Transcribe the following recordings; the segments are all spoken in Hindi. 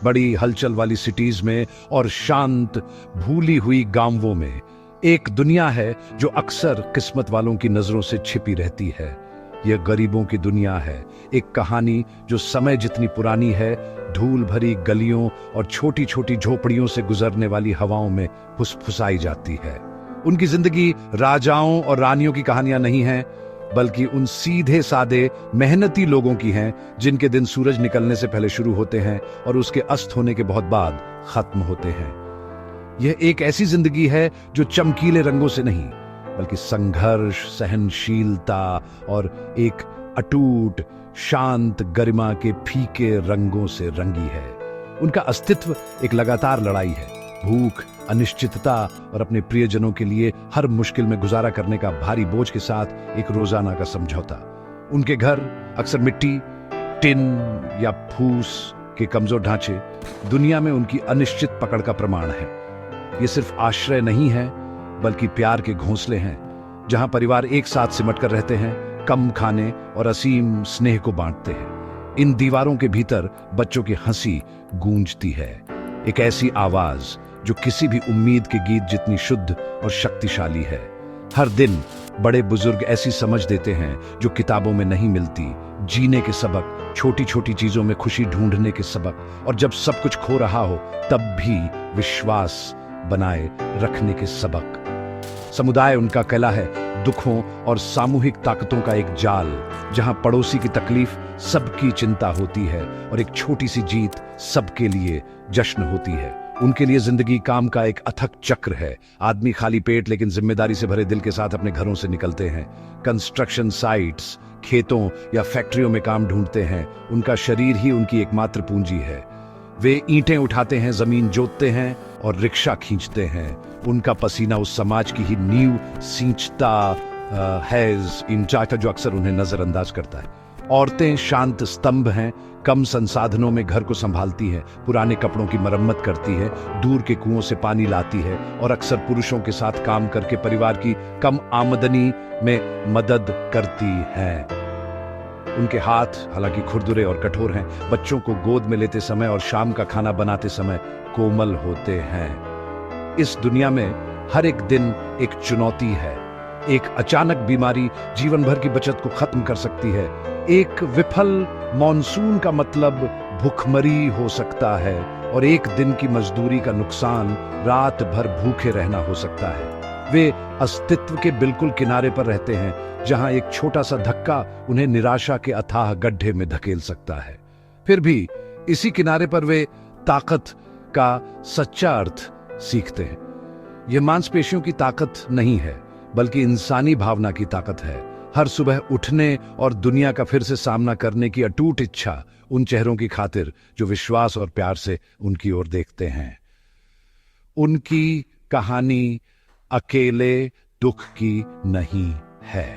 बड़ी हलचल वाली सिटीज में और शांत भूली हुई गांवों में एक दुनिया है जो अक्सर किस्मत वालों की नजरों से छिपी रहती है। यह गरीबों की दुनिया है, एक कहानी जो समय जितनी पुरानी है, धूल भरी गलियों और छोटी छोटी झोपड़ियों से गुजरने वाली हवाओं में फुसफुसाई जाती है। उनकी जिंदगी राजाओं और रानियों की कहानियां नहीं हैं, बल्कि उन सीधे सादे मेहनती लोगों की हैं जिनके दिन सूरज निकलने से पहले शुरू होते हैं और उसके अस्त होने के बहुत बाद खत्म होते हैं। यह एक ऐसी जिंदगी है जो चमकीले रंगों से नहीं, बल्कि संघर्ष, सहनशीलता और एक अटूट शांत गरिमा के फीके रंगों से रंगी है। उनका अस्तित्व एक लगातार लड़ाई है, भूख, अनिश्चितता और अपने प्रियजनों के लिए हर मुश्किल में गुजारा करने का भारी बोझ के साथ एक रोजाना का समझौता। उनके घर अक्सर मिट्टी, टिन या फूस के कमजोर ढांचे दुनिया में उनकी अनिश्चित पकड़ का प्रमाण है। ये सिर्फ आश्रय नहीं है, बल्कि प्यार के घोंसले हैं, जहां परिवार एक साथ सिमटकर रहते हैं, कम खाने और असीम स्नेह को बांटते हैं। इन दीवारों के भीतर बच्चों की हंसी गूंजती है, एक ऐसी आवाज जो किसी भी उम्मीद के गीत जितनी शुद्ध और शक्तिशाली है। हर दिन बड़े बुजुर्ग ऐसी समझ देते हैं जो किताबों में नहीं मिलती, जीने के सबक, छोटी छोटी चीजों में खुशी ढूंढने के सबक, और जब सब कुछ खो रहा हो तब भी विश्वास बनाए रखने के सबक। समुदाय उनका किला है, दुखों और सामूहिक ताकतों का एक जाल, जहां पड़ोसी की तकलीफ सबकी चिंता होती है और एक छोटी सी जीत सबके लिए जश्न होती है। उनके लिए जिंदगी काम का एक अथक चक्र है। आदमी खाली पेट लेकिन जिम्मेदारी से भरे दिल के साथ अपने घरों से निकलते हैं, कंस्ट्रक्शन साइट्स, खेतों या फैक्ट्रियों में काम ढूंढते हैं। उनका शरीर ही उनकी एकमात्र पूंजी है। वे ईंटें उठाते हैं, जमीन जोतते हैं और रिक्शा खींचते हैं। उनका पसीना उस समाज की ही नींव सींचता है जो अक्सर उन्हें नजरअंदाज करता है। औरतें शांत स्तंभ हैं, कम संसाधनों में घर को संभालती हैं, पुराने कपड़ों की मरम्मत करती है, दूर के कुओं से पानी लाती है और अक्सर पुरुषों के साथ काम करके परिवार की कम आमदनी में मदद करती हैं। उनके हाथ हालांकि खुरदुरे और कठोर हैं, बच्चों को गोद में लेते समय और शाम का खाना बनाते समय कोमल होते हैं। इस दुनिया में हर एक दिन एक चुनौती है। एक अचानक बीमारी जीवन भर की बचत को खत्म कर सकती है। एक विफल मॉनसून का मतलब भूखमरी हो सकता है और एक दिन की मजदूरी का नुकसान रात भर भूखे रहना हो सकता है। वे अस्तित्व के बिल्कुल किनारे पर रहते हैं, जहां एक छोटा सा धक्का उन्हें निराशा के अथाह गड्ढे में धकेल सकता है। फिर भी इसी किनारे पर वे ताकत का सच्चा अर्थ सीखते हैं। यह मांसपेशियों की ताकत नहीं है, बल्कि इंसानी भावना की ताकत है। हर सुबह उठने और दुनिया का फिर से सामना करने की अटूट इच्छा उन चेहरों की खातिर जो विश्वास और प्यार से उनकी ओर देखते हैं। उनकी कहानी अकेले दुख की नहीं है,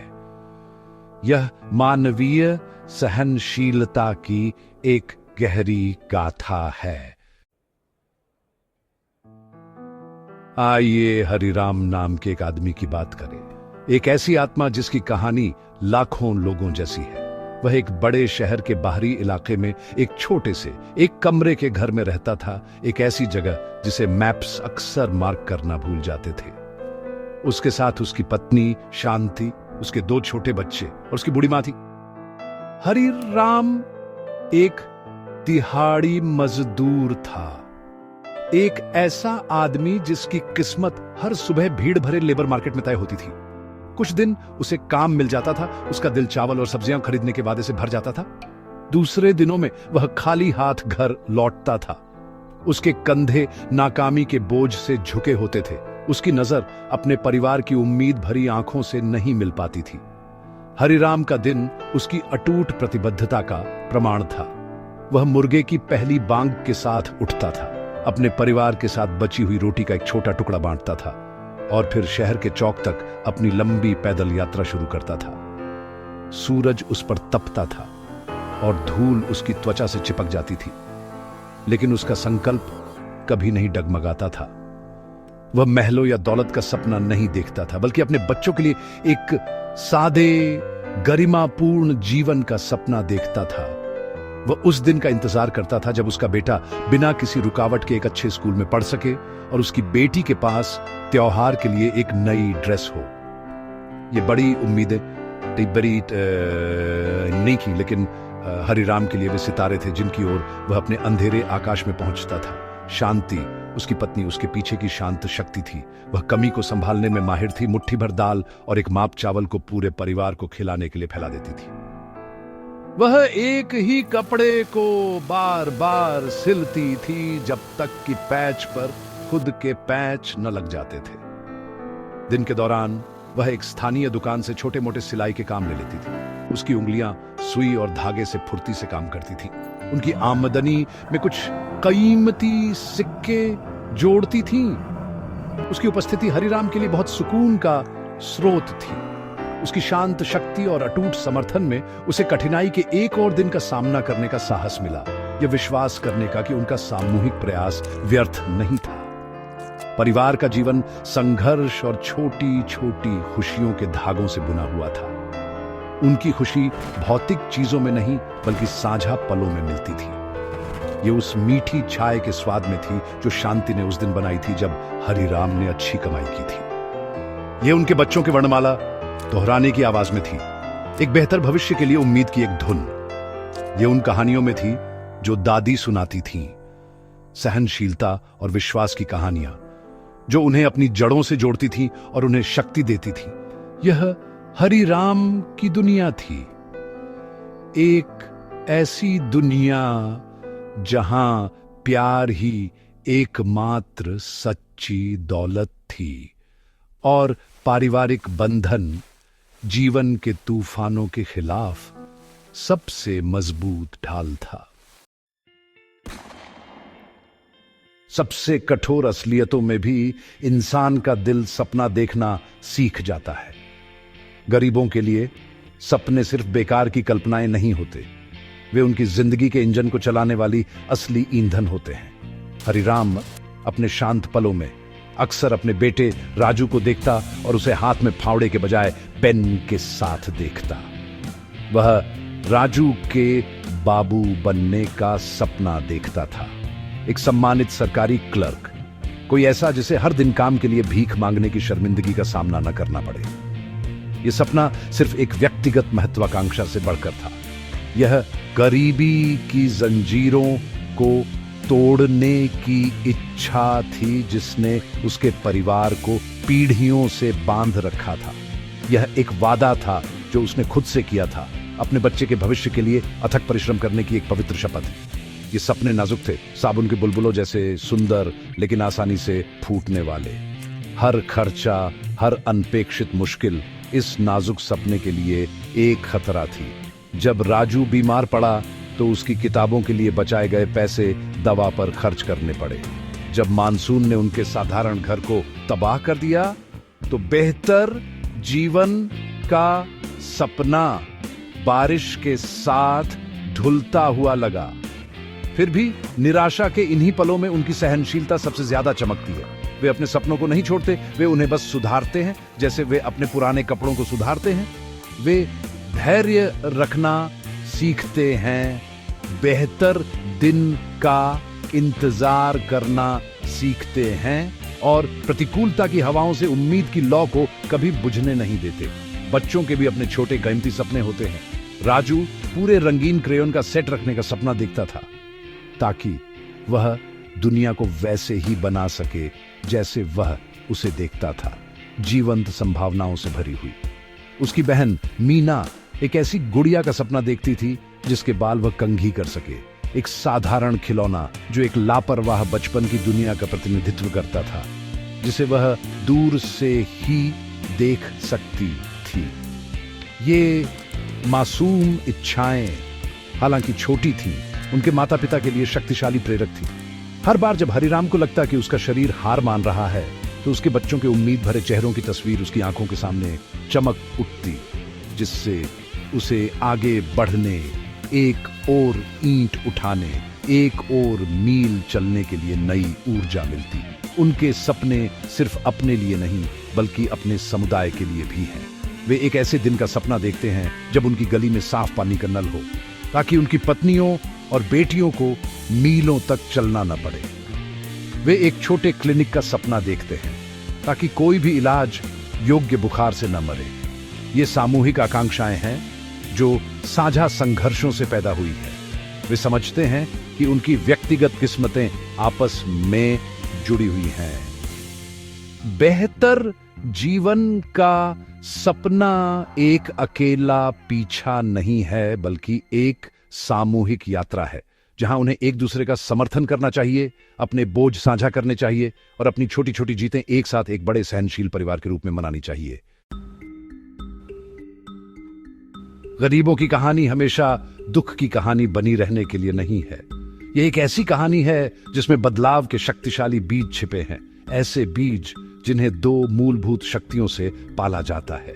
यह मानवीय सहनशीलता की एक गहरी गाथा है। आइए हरिराम नाम के एक आदमी की बात करें, एक ऐसी आत्मा जिसकी कहानी लाखों लोगों जैसी है। वह एक बड़े शहर के बाहरी इलाके में एक छोटे से एक कमरे के घर में रहता था, एक ऐसी जगह जिसे मैप्स अक्सर मार्क करना भूल जाते थे। उसके साथ उसकी पत्नी शांति, उसके 2 छोटे बच्चे और उसकी बूढ़ी मां थी। हरिराम एक दिहाड़ी मजदूर था, एक ऐसा आदमी जिसकी किस्मत हर सुबह भीड़ भरे लेबर मार्केट में तय होती थी। कुछ दिन उसे काम मिल जाता था, उसका दिल चावल और सब्जियां खरीदने के वादे से भर जाता था। दूसरे दिनों में वह खाली हाथ घर लौटता था। उसके कंधे नाकामी के बोझ से झुके होते थे। उसकी नजर अपने परिवार की उम्मीद भरी आंखों से नहीं मिल पाती थी। हरिराम का दिन उसकी अटूट प्रतिबद्धता का प्रमाण था। वह मुर्गे की पहली बांग के साथ उठता था, अपने परिवार के साथ बची हुई रोटी का एक छोटा टुकड़ा बांटता था और फिर शहर के चौक तक अपनी लंबी पैदल यात्रा शुरू करता था। सूरज उस पर तपता था और धूल उसकी त्वचा से चिपक जाती थी, लेकिन उसका संकल्प कभी नहीं डगमगाता था। वह महलों या दौलत का सपना नहीं देखता था, बल्कि अपने बच्चों के लिए एक सादे गरिमापूर्ण जीवन का सपना देखता था। वह उस दिन का इंतजार करता था जब उसका बेटा बिना किसी रुकावट के एक अच्छे स्कूल में पढ़ सके और उसकी बेटी के पास त्योहार के लिए एक नई ड्रेस हो। ये बड़ी उम्मीदें बड़ी नहीं की, लेकिन हरिराम के लिए वे सितारे थे जिनकी ओर वह अपने अंधेरे आकाश में पहुंचता था। शांति उसकी पत्नी उसके पीछे की शांत शक्ति थी। वह कमी को संभालने में माहिर थी। मुट्ठी भर दाल और एक माप चावल को पूरे परिवार को खिलाने के लिए फैला देती थी। वह एक ही कपड़े को बार बार सिलती थी जब तक कि पैच पर खुद के पैच न लग जाते थे। दिन के दौरान वह एक स्थानीय दुकान से छोटे मोटे सिलाई के काम ले लेती थी। उसकी उंगलियां सुई और धागे से फुर्ती से काम करती थी। उनकी आमदनी में कुछ कीमती सिक्के जोड़ती थी। उसकी उपस्थिति हरिराम के लिए बहुत सुकून का स्रोत थी। उसकी शांत शक्ति और अटूट समर्थन में उसे कठिनाई के एक और दिन का सामना करने का साहस मिला। यह विश्वास करने का कि उनका सामूहिक प्रयास व्यर्थ नहीं था। परिवार का जीवन संघर्ष और छोटी छोटी खुशियों के धागों से बुना हुआ था। उनकी खुशी भौतिक चीजों में नहीं बल्कि साझा पलों में मिलती थी। ये उस मीठी चाय के स्वाद में थी जो शांति ने उस दिन बनाई थी जब हरिराम ने अच्छी कमाई की थी। ये उनके बच्चों के वर्णमाला दोहराने की आवाज में थी, एक बेहतर भविष्य के लिए उम्मीद की एक धुन। ये उन कहानियों में थी जो दादी सुनाती थीं, सहनशीलता और विश्वास की कहानियां जो उन्हें अपनी जड़ों से जोड़ती थीं और उन्हें शक्ति देती थीं। यह हरिराम की दुनिया थी, एक ऐसी दुनिया जहां प्यार ही एकमात्र सच्ची दौलत थी और पारिवारिक बंधन जीवन के तूफानों के खिलाफ सबसे मजबूत ढाल था। सबसे कठोर असलियतों में भी इंसान का दिल सपना देखना सीख जाता है। गरीबों के लिए सपने सिर्फ बेकार की कल्पनाएं नहीं होते, वे उनकी जिंदगी के इंजन को चलाने वाली असली ईंधन होते हैं। हरिराम अपने शांत पलों में अक्सर अपने बेटे राजू को देखता और उसे हाथ में फावड़े के बजाय पेन के साथ देखता। वह राजू के बाबू बनने का सपना देखता था, एक सम्मानित सरकारी क्लर्क, कोई ऐसा जिसे हर दिन काम के लिए भीख मांगने की शर्मिंदगी का सामना न करना पड़े। यह सपना सिर्फ एक व्यक्तिगत महत्वाकांक्षा से बढ़कर था। यह गरीबी की जंजीरों को तोड़ने की इच्छा थी जिसने उसके परिवार को पीढ़ियों से बांध रखा था। यह एक वादा था जो उसने खुद से किया था, अपने बच्चे के भविष्य के लिए अथक परिश्रम करने की एक पवित्र शपथ। ये सपने नाजुक थे, साबुन के बुलबुलों जैसे सुंदर लेकिन आसानी से फूटने वाले। हर खर्चा, हर अनपेक्षित मुश्किल इस नाजुक सपने के लिए एक खतरा थी। जब राजू बीमार पड़ा तो उसकी किताबों के लिए बचाए गए पैसे दवा पर खर्च करने पड़े। जब मानसून ने उनके साधारण घर को तबाह कर दिया तो बेहतर जीवन का सपना बारिश के साथ ढुलता हुआ लगा। फिर भी निराशा के इन्हीं पलों में उनकी सहनशीलता सबसे ज्यादा चमकती है। वे अपने सपनों को नहीं छोड़ते, वे उन्हें बस सुधारते हैं, जैसे वे अपने पुराने कपड़ों को सुधारते हैं। वे धैर्य रखना सीखते हैं, बेहतर दिन का इंतजार करना सीखते हैं और प्रतिकूलता की हवाओं से उम्मीद की लौ को कभी बुझने नहीं देते। बच्चों के भी अपने छोटे कीमती सपने होते हैं। राजू पूरे रंगीन क्रेयॉन का सेट रखने का सपना देखता था ताकि वह दुनिया को वैसे ही बना सके जैसे वह उसे देखता था, जीवंत संभावनाओं से भरी हुई। उसकी बहन मीना एक ऐसी गुड़िया का सपना देखती थी जिसके बाल वह कंघी कर सके, एक साधारण खिलौना जो एक लापरवाह बचपन की दुनिया का प्रतिनिधित्व करता था, जिसे वह दूर से ही देख सकती थी। ये मासूम इच्छाएं हालांकि छोटी थीं, उनके माता पिता के लिए शक्तिशाली प्रेरक थी। हर बार जब हरिराम को लगता कि उसका शरीर हार मान रहा है तो उसके बच्चों के उम्मीद भरे चेहरों की तस्वीर उसकी आंखों के सामने चमक उठती, जिससे उसे आगे बढ़ने, एक और ईंट उठाने, एक और मील चलने के लिए नई ऊर्जा मिलती। उनके सपने सिर्फ अपने लिए नहीं बल्कि अपने समुदाय के लिए भी हैं। वे एक ऐसे दिन का सपना देखते हैं जब उनकी गली में साफ पानी का नल हो, ताकि उनकी पत्नियों और बेटियों को मीलों तक चलना न पड़े। वे एक छोटे क्लिनिक का सपना देखते हैं ताकि कोई भी इलाज योग्य बुखार से न मरे। ये सामूहिक आकांक्षाएं हैं जो साझा संघर्षों से पैदा हुई है। वे समझते हैं कि उनकी व्यक्तिगत किस्मतें आपस में जुड़ी हुई हैं। बेहतर जीवन का सपना एक अकेला पीछा नहीं है, बल्कि एक सामूहिक यात्रा है जहां उन्हें एक दूसरे का समर्थन करना चाहिए, अपने बोझ साझा करने चाहिए और अपनी छोटी छोटी जीतें एक साथ एक बड़े सहनशील परिवार के रूप में मनानी चाहिए। गरीबों की कहानी हमेशा दुख की कहानी बनी रहने के लिए नहीं है। यह एक ऐसी कहानी है जिसमें बदलाव के शक्तिशाली बीज छिपे हैं, ऐसे बीज जिन्हें दो मूलभूत शक्तियों से पाला जाता है,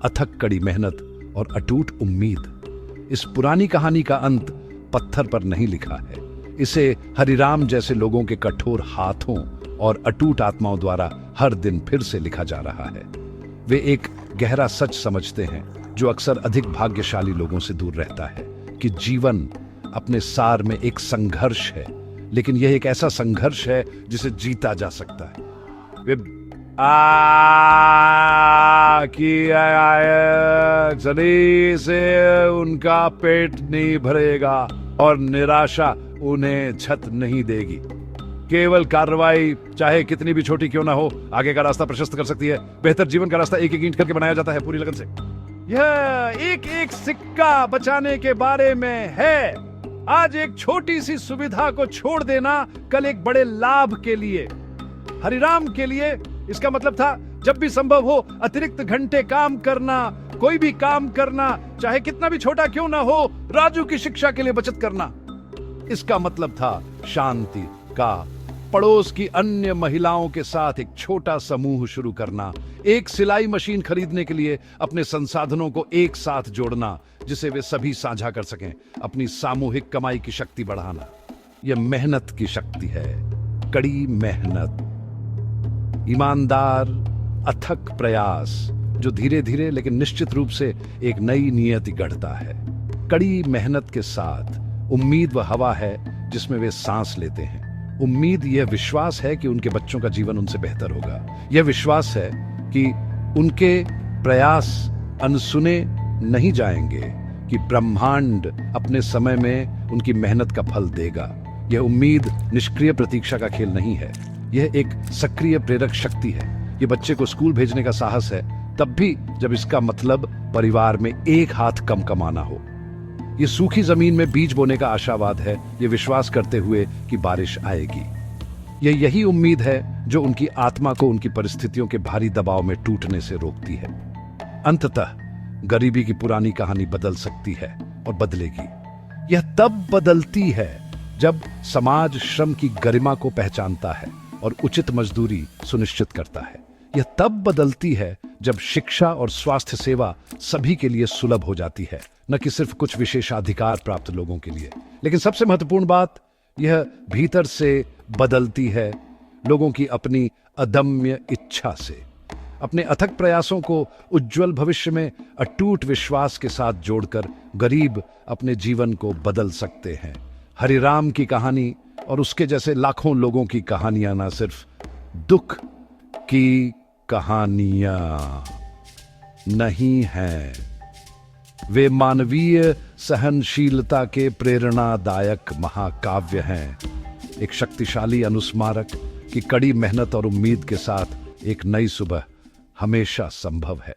अथक कड़ी मेहनत और अटूट उम्मीद। इस पुरानी कहानी का अंत पत्थर पर नहीं लिखा है, इसे हरिराम जैसे लोगों के कठोर हाथों और अटूट आत्माओं द्वारा हर दिन फिर से लिखा जा रहा है। वे एक गहरा सच समझते हैं जो अक्सर अधिक भाग्यशाली लोगों से दूर रहता है, कि जीवन अपने सार में एक संघर्ष है, लेकिन यह एक ऐसा संघर्ष है जिसे जीता जा सकता है। वे चली से उनका पेट नहीं भरेगा और निराशा उन्हें छत नहीं देगी। केवल कार्रवाई, चाहे कितनी भी छोटी क्यों ना हो, आगे का रास्ता प्रशस्त कर सकती है। बेहतर जीवन का रास्ता एक एक ईंट करके बनाया जाता है, पूरी लगन से। यह एक एक सिक्का बचाने के बारे में है। आज एक छोटी सी सुविधा को छोड़ देना कल एक बड़े लाभ के लिए। हरिराम के लिए इसका मतलब था जब भी संभव हो अतिरिक्त घंटे काम करना, कोई भी काम करना, चाहे कितना भी छोटा क्यों ना हो, राजू की शिक्षा के लिए बचत करना। इसका मतलब था शांति का, पड़ोस की अन्य महिलाओं के साथ एक छोटा समूह शुरू करना, एक सिलाई मशीन खरीदने के लिए अपने संसाधनों को एक साथ जोड़ना जिसे वे सभी साझा कर सकें, अपनी सामूहिक कमाई की शक्ति बढ़ाना। यह मेहनत की शक्ति है, कड़ी मेहनत, ईमानदार अथक प्रयास जो धीरे धीरे लेकिन निश्चित रूप से एक नई नियति गढ़ता है। कड़ी मेहनत के साथ उम्मीद व हवा है जिसमें वे सांस लेते हैं। उम्मीद यह विश्वास है कि उनके बच्चों का जीवन उनसे बेहतर होगा। यह विश्वास है कि उनके प्रयास अनसुने नहीं जाएंगे, कि ब्रह्मांड अपने समय में उनकी मेहनत का फल देगा। यह उम्मीद निष्क्रिय प्रतीक्षा का खेल नहीं है, यह एक सक्रिय प्रेरक शक्ति है। यह बच्चे को स्कूल भेजने का साहस है, तब भी जब इसका मतलब परिवार में एक हाथ कम कमाना हो। ये सूखी जमीन में बीज बोने का आशावाद है, ये विश्वास करते हुए कि बारिश आएगी। ये यही उम्मीद है जो उनकी आत्मा को उनकी परिस्थितियों के भारी दबाव में टूटने से रोकती है। अंततः गरीबी की पुरानी कहानी बदल सकती है और बदलेगी। यह तब बदलती है जब समाज श्रम की गरिमा को पहचानता है और उचित मजदूरी सुनिश्चित करता है। यह तब बदलती है जब शिक्षा और स्वास्थ्य सेवा सभी के लिए सुलभ हो जाती है, न कि सिर्फ कुछ विशेषाधिकार प्राप्त लोगों के लिए। लेकिन सबसे महत्वपूर्ण बात, यह भीतर से बदलती है, लोगों की अपनी अदम्य इच्छा से। अपने अथक प्रयासों को उज्जवल भविष्य में अटूट विश्वास के साथ जोड़कर गरीब अपने जीवन को बदल सकते हैं। हरिराम की कहानी और उसके जैसे लाखों लोगों की कहानियां न सिर्फ दुख की कहानियां नहीं हैं, वे मानवीय सहनशीलता के प्रेरणादायक महाकाव्य हैं। एक शक्तिशाली अनुस्मारक कि कड़ी मेहनत और उम्मीद के साथ एक नई सुबह हमेशा संभव है।